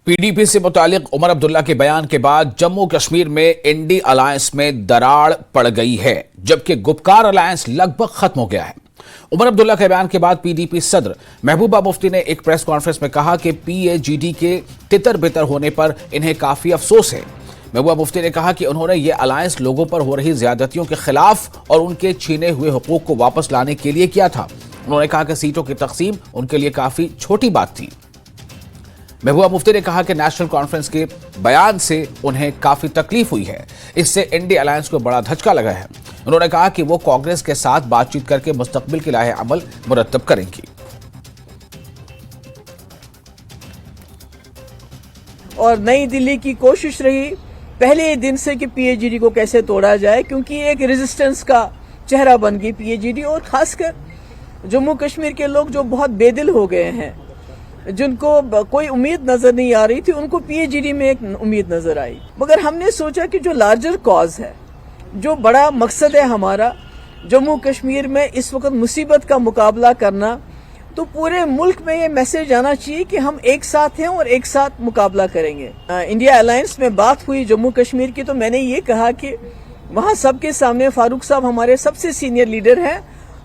PDP سے متعلق عمر عبداللہ کے بیان کے بعد جموں کشمیر میں انڈی الائنس میں دراڑ پڑ گئی ہے، جبکہ گپکار الائنس لگ بھگ ختم ہو گیا ہے۔ عمر عبداللہ کے بیان کے بعد PDP صدر محبوبہ مفتی نے ایک پریس کانفرنس میں کہا کہ PAGD کے تتر بتر ہونے پر انہیں کافی افسوس ہے۔ محبوبہ مفتی نے کہا کہ انہوں نے یہ الائنس لوگوں پر ہو رہی زیادتیوں کے خلاف اور ان کے چھینے ہوئے حقوق کو واپس لانے کے لیے کیا تھا۔ انہوں نے کہا کہ سیٹوں کی تقسیم ان کے لیے کافی چھوٹی بات تھی۔ محبوبہ مفتی نے کہا کہ نیشنل کانفرنس کے بیان سے انہیں کافی تکلیف ہوئی ہے، اس سے انڈی الائنس کو بڑا دھچکا لگا ہے۔ انہوں نے کہا کہ وہ کانگریس کے ساتھ بات چیت کر کے مستقبل کی راہ عمل مرتب کریں گی۔ اور نئی دلی کی کوشش رہی پہلے دن سے کہ PAGD کو کیسے توڑا جائے، کیونکہ ایک ریزسٹنس کا چہرہ بن گئی PAGD، اور خاص کر جموں کشمیر کے لوگ جو بہت بے دل ہو گئے ہیں، جن کو کوئی امید نظر نہیں آ رہی تھی، ان کو PAGD میں ایک امید نظر آئی۔ مگر ہم نے سوچا کہ جو لارجر کاز ہے، جو بڑا مقصد ہے ہمارا جموں کشمیر میں اس وقت مصیبت کا مقابلہ کرنا، تو پورے ملک میں یہ میسج آنا چاہیے کہ ہم ایک ساتھ ہیں اور ایک ساتھ مقابلہ کریں گے۔ انڈیا الائنس میں بات ہوئی جموں کشمیر کی، تو میں نے یہ کہا کہ وہاں سب کے سامنے فاروق صاحب ہمارے سب سے سینئر لیڈر ہیں،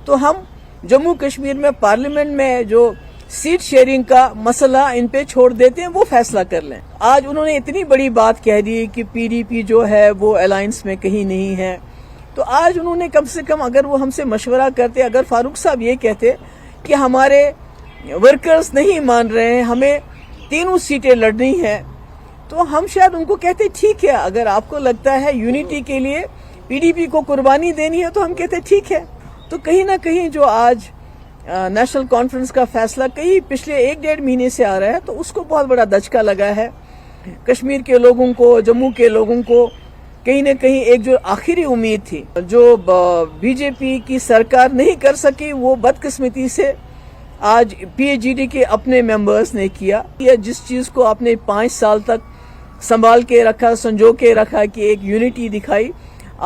تو ہم جموں کشمیر میں پارلیمنٹ میں جو سیٹ شیئرنگ کا مسئلہ ان پہ چھوڑ دیتے ہیں، وہ فیصلہ کر لیں۔ آج انہوں نے اتنی بڑی بات کہہ دی کہ PDP جو ہے وہ الائنس میں کہیں نہیں ہے، تو آج انہوں نے کم سے کم اگر وہ ہم سے مشورہ کرتے، اگر فاروق صاحب یہ کہتے کہ ہمارے ورکرز نہیں مان رہے ہیں، ہمیں تینوں سیٹیں لڑنی ہیں، تو ہم شاید ان کو کہتے ٹھیک ہے، اگر آپ کو لگتا ہے یونٹی کے لیے PDP کو قربانی دینی ہے تو ہم کہتے ٹھیک ہے۔ تو کہیں نہ کہیں جو آج نیشنل کانفرنس کا فیصلہ کئی پچھلے 1-1.5 مہینے سے آ رہا ہے، تو اس کو بہت بڑا دھچکا لگا ہے۔ کشمیر کے لوگوں کو، جموں کے لوگوں کو کہیں نہ کہیں ایک جو آخری امید تھی، جو BJP کی سرکار نہیں کر سکی، وہ بدقسمتی سے آج PAGD کے اپنے ممبرز نے کیا۔ یہ جس چیز کو آپ نے 5 سال تک سنبھال کے رکھا، سنجو کے رکھا کہ ایک یونٹی دکھائی،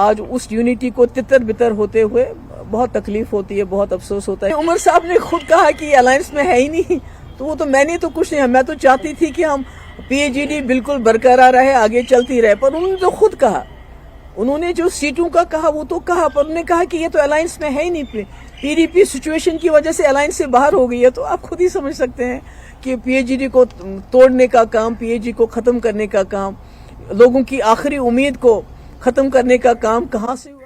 آج اس یونٹی کو تتر بتر ہوتے ہوئے بہت تکلیف ہوتی ہے، بہت افسوس ہوتا ہے۔ عمر صاحب نے خود کہا کہ یہ الائنس میں ہے ہی نہیں، تو وہ تو میں نے تو کچھ نہیں، میں تو چاہتی تھی کہ ہم PAGD بالکل برقرار رہے، آگے چلتی رہے، پر انہوں نے تو خود کہا، انہوں نے جو سیٹوں کا کہا وہ تو کہا، پر انہوں نے کہا کہ یہ تو الائنس میں ہے ہی نہیں، PDP سچویشن کی وجہ سے الائنس سے باہر ہو گئی ہے۔ تو آپ خود ہی سمجھ سکتے ہیں کہ PAGD کو توڑنے کا کام، PAGD کو ختم کرنے کا کام، لوگوں کی آخری امید کو ختم کرنے کا کام کہاں سے ہوا۔